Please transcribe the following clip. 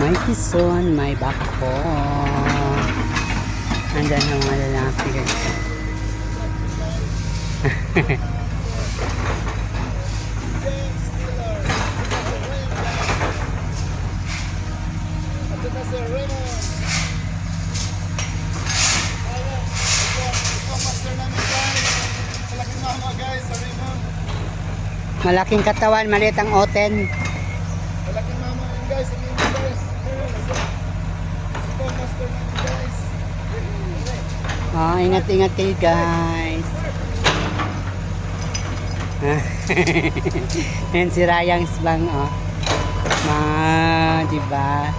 May tison, may bako. Andyan ang mga lalaki guys. Malaking katawan, maliit ang oten. Malaking mama yun guys, guys. Ito, master namin guys. Ingat-ingat kayo guys. Yan si Rayang Sbang, oh. Diba?